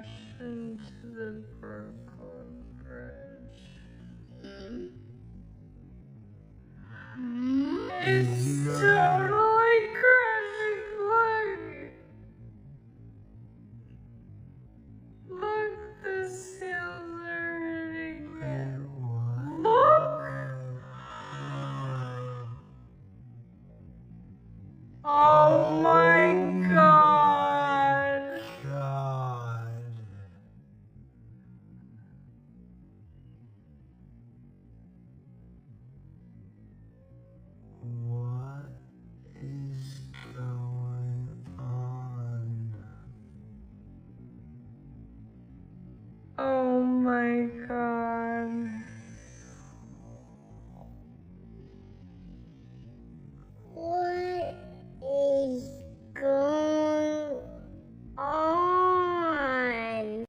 crashing to the Brooklyn Bridge. It's totally crashing. Look, the seals are hitting it. Look! Oh my god! What is going on? Oh my god.